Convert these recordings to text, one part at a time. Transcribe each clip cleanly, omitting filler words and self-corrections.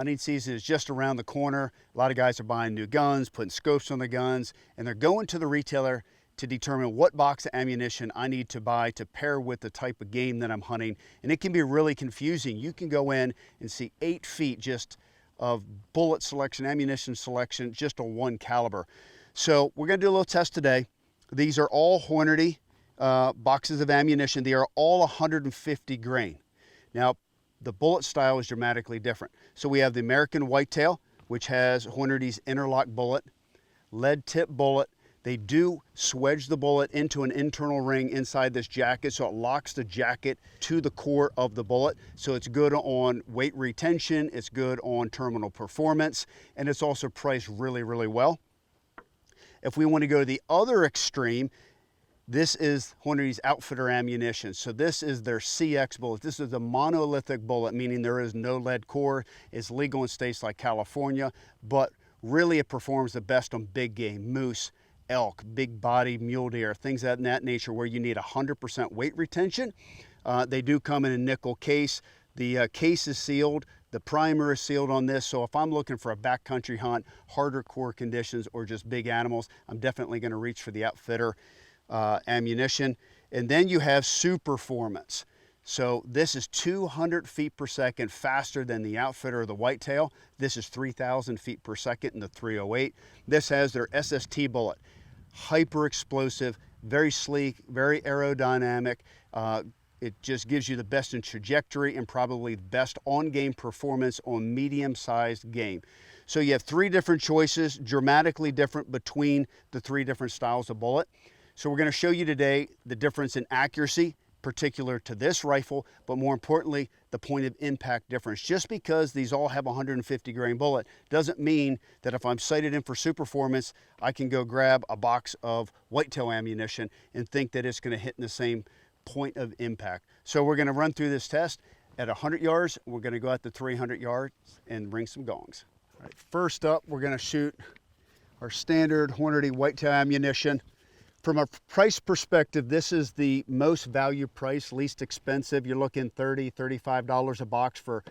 Hunting season is just around the corner. A lot of guys are buying new guns, putting scopes on the guns, and they're going to the retailer to determine what box of ammunition I need to buy to pair with the type of game that I'm hunting. And it can be really confusing. You can go in and see 8 feet just of bullet selection, ammunition selection, just on one caliber. So we're gonna do a little test today. These are all Hornady boxes of ammunition. They are all 150 grain. Now, the bullet style is dramatically different. So we have the American Whitetail, which has Hornady's interlock bullet, lead tip bullet. They do swedge the bullet into an internal ring inside this jacket, so it locks the jacket to the core of the bullet. So it's good on weight retention, it's good on terminal performance, and it's also priced really, really well. If we want to go to the other extreme, this is Hornady's Outfitter ammunition. So this is their CX bullet. This is a monolithic bullet, meaning there is no lead core. It's legal in states like California, but really it performs the best on big game, moose, elk, big body mule deer, things of that nature where you need 100% weight retention. They do come in a nickel case. The case is sealed. The primer is sealed on this, so if I'm looking for a backcountry hunt, harder core conditions, or just big animals, I'm definitely going to reach for the Outfitter ammunition. And then you have Superformance. So this is 200 feet per second faster than the Outfitter or the Whitetail. This is 3,000 feet per second in the 308. This has their SST bullet. Hyper explosive, very sleek, very aerodynamic. It just gives you the best in trajectory and probably the best on-game performance on medium-sized game. So you have 3 different choices, dramatically different between the 3 different styles of bullet. So we're going to show you today the difference in accuracy, particular to this rifle, but more importantly, the point of impact difference. Just because these all have 150 grain bullet doesn't mean that if I'm sighted in for Superformance, I can go grab a box of Whitetail ammunition and think that it's going to hit in the same point of impact. So we're going to run through this test at 100 yards. We're going to go out to 300 yards and bring some gongs. All right, first up, we're going to shoot our standard Hornady Whitetail ammunition. From a price perspective, this is the most value price, least expensive. You're looking $30, $35 a box for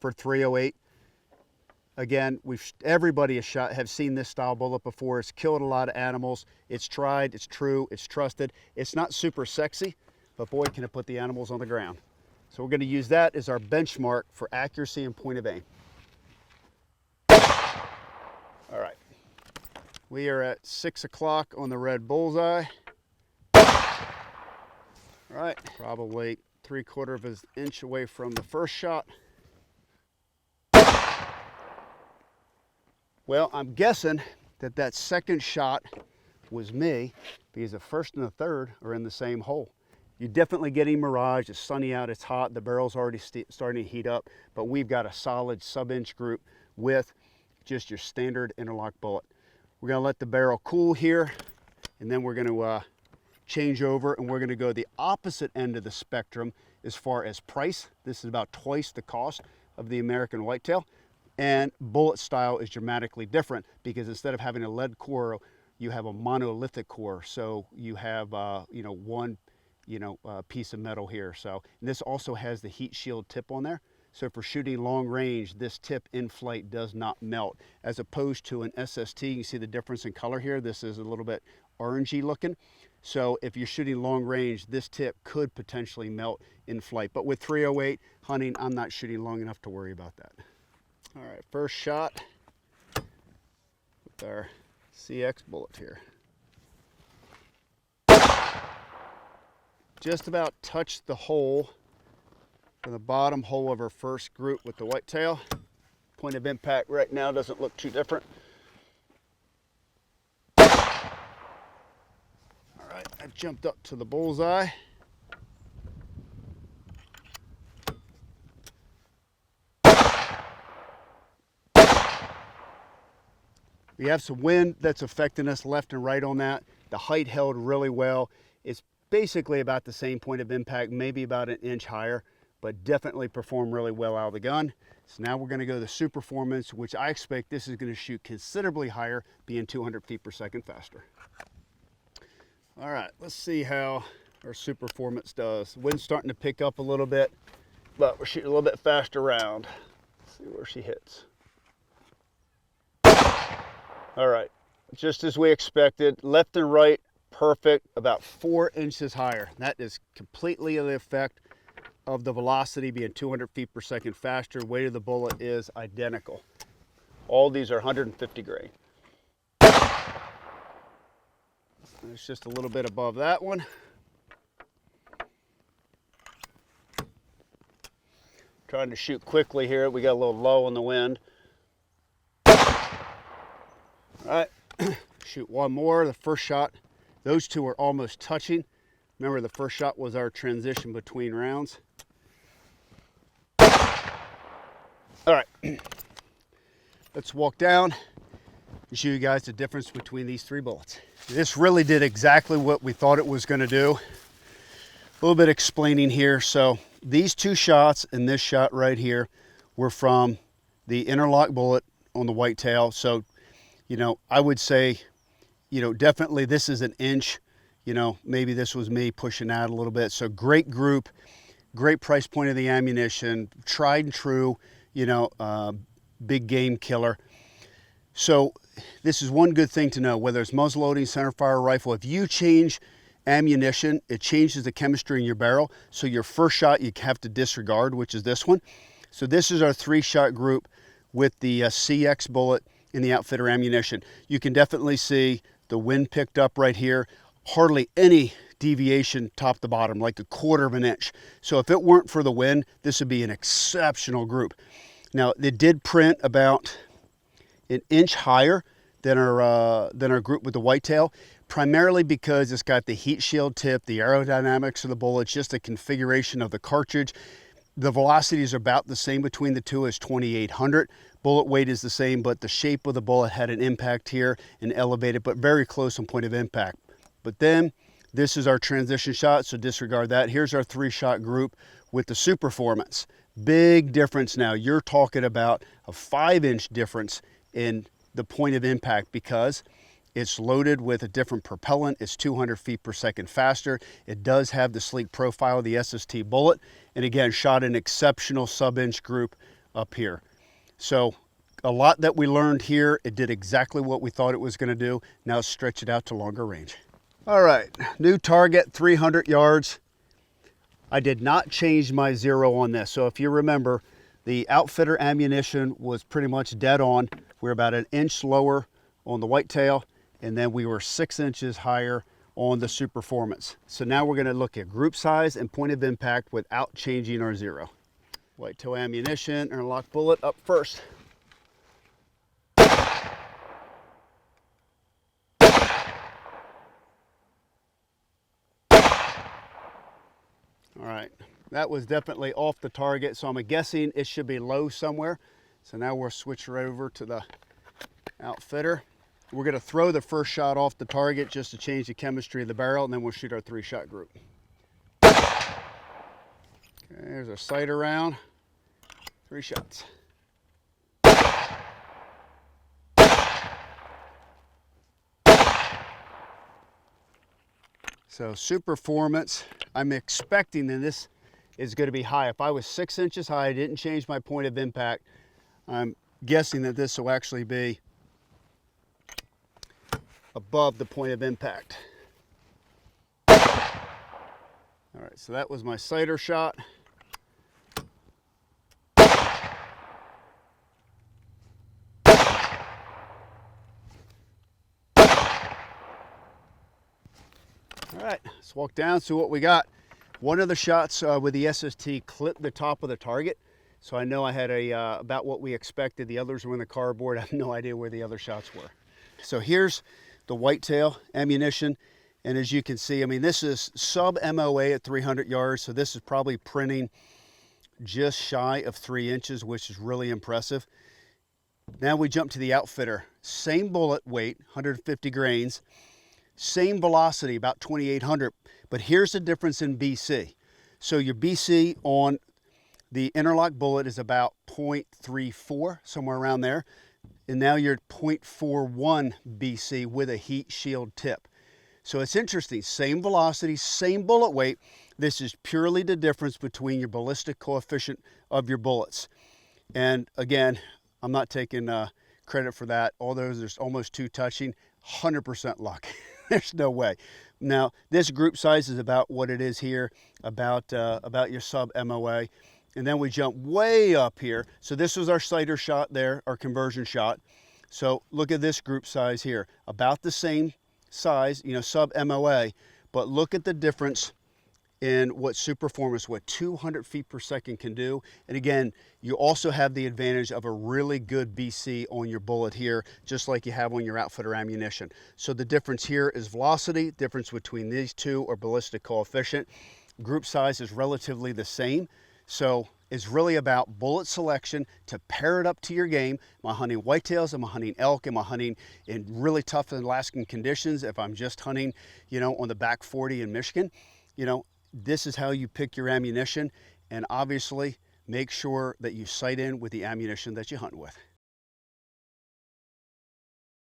308. Again, everybody have seen this style bullet before. It's killed a lot of animals. It's tried, it's true, it's trusted. It's not super sexy, but boy, can it put the animals on the ground. So we're going to use that as our benchmark for accuracy and point of aim. All right. We are at 6 o'clock on the red bullseye. All right, probably 3/4 of an inch away from the first shot. Well, I'm guessing that second shot was me because the first and the third are in the same hole. You're definitely getting mirage. It's sunny out, it's hot, the barrel's already starting to heat up, but we've got a solid sub-inch group with just your standard interlock bullet. We're going to let the barrel cool here, and then we're going to change over, and we're going to go the opposite end of the spectrum as far as price. This is about twice the cost of the American Whitetail, and bullet style is dramatically different because instead of having a lead core, you have a monolithic core. So you have one piece of metal here. So and this also has the heat shield tip on there. So for shooting long range, this tip in flight does not melt. As opposed to an SST, you can see the difference in color here. This is a little bit orangey looking. So if you're shooting long range, this tip could potentially melt in flight. But with 308 hunting, I'm not shooting long enough to worry about that. All right, first shot with our CX bullet here. Just about touched the hole for the bottom hole of our first group with the Whitetail. Point of impact right now doesn't look too different. All right, I jumped up to the bullseye. We have some wind that's affecting us left and right on that. The height held really well. It's basically about the same point of impact, maybe about an inch higher, but definitely performed really well out of the gun. So now we're going to go to the Superformance, which I expect this is going to shoot considerably higher, being 200 feet per second faster. All right, let's see how our Superformance does. Wind's starting to pick up a little bit, but we're shooting a little bit faster round. Let's see where she hits. All right, just as we expected, left and right, perfect, about 4 inches higher. That is completely the effect of the velocity being 200 feet per second faster. Weight of the bullet is identical. All these are 150 grain. It's just a little bit above that one. Trying to shoot quickly here. We got a little low on the wind. All right, shoot one more. The first shot, those two are almost touching. Remember, the first shot was our transition between rounds. All right, let's walk down and show you guys the difference between these 3 bullets. This really did exactly what we thought it was going to do. A little bit explaining here. So these 2 shots and this shot right here were from the interlock bullet on the whitetail. So, you know, I would say, you know, definitely this is an inch. You know, maybe this was me pushing out a little bit. So great group, great price point of the ammunition, tried and true, you know, big game killer. So this is one good thing to know, whether it's muzzle loading, centerfire rifle. If you change ammunition, it changes the chemistry in your barrel. So your first shot you have to disregard, which is this one. So this is our 3-shot group with the CX bullet in the outfitter ammunition. You can definitely see the wind picked up right here. Hardly any deviation top to bottom, like 1/4 of an inch. So if it weren't for the wind, this would be an exceptional group. Now, it did print about an inch higher than our group with the whitetail, primarily because it's got the heat shield tip, the aerodynamics of the bullet, just the configuration of the cartridge. The velocity is about the same between the two as 2,800. Bullet weight is the same, but the shape of the bullet had an impact here and elevated, but very close on point of impact. But then this is our transition shot, so disregard that. Here's our 3-shot group with the Superformance. Big difference now. You're talking about a 5-inch difference in the point of impact because it's loaded with a different propellant. It's 200 feet per second faster. It does have the sleek profile of the SST bullet. And again, shot an exceptional sub-inch group up here. So a lot that we learned here. It did exactly what we thought it was going to do. Now stretch it out to longer range. All right, new target, 300 yards. I did not change my zero on this. So if you remember, the outfitter ammunition was pretty much dead on. We're about an inch lower on the whitetail, and then we were 6 inches higher on the Superformance. So now we're going to look at group size and point of impact without changing our zero. Whitetail ammunition, interlock bullet up first. All right, that was definitely off the target, so I'm guessing it should be low somewhere. So now we'll switch right over to the outfitter. We're going to throw the first shot off the target just to change the chemistry of the barrel, and then we'll shoot our 3-shot group. Okay, there's our sight around. 3 shots. So Superformance, I'm expecting that this is going to be high. If I was 6 inches high, I didn't change my point of impact, I'm guessing that this will actually be above the point of impact. All right, so that was my sighter shot. All right, let's walk down, see what we got. One of the shots with the SST clipped the top of the target, so I know I had about what we expected. The others were in the cardboard. I have no idea where the other shots were. So here's the whitetail ammunition, and as you can see, I mean, this is sub MOA at 300 yards, so this is probably printing just shy of 3 inches, which is really impressive. Now we jump to the outfitter. Same bullet weight, 150 grains. Same velocity, about 2,800, but here's the difference in BC. So your BC on the interlock bullet is about 0.34, somewhere around there, and now you're at 0.41 BC with a heat shield tip. So it's interesting, same velocity, same bullet weight. This is purely the difference between your ballistic coefficient of your bullets. And again, I'm not taking credit for that. All those are almost two touching, 100% luck. There's no way. Now, this group size is about what it is here, about your sub MOA. And then we jump way up here. So this was our sighter shot there, our conversion shot. So look at this group size here, about the same size, you know, sub MOA, but look at the difference in what Superformance, what 200 feet per second can do. And again, you also have the advantage of a really good BC on your bullet here, just like you have on your outfitter ammunition. So the difference here is velocity, difference between these two or ballistic coefficient. Group size is relatively the same. So it's really about bullet selection to pair it up to your game. Am I hunting whitetails? Am I hunting elk? Am I hunting in really tough Alaskan conditions? If I'm just hunting, you know, on the back 40 in Michigan, you know, this is how you pick your ammunition. And obviously make sure that you sight in with the ammunition that you hunt with.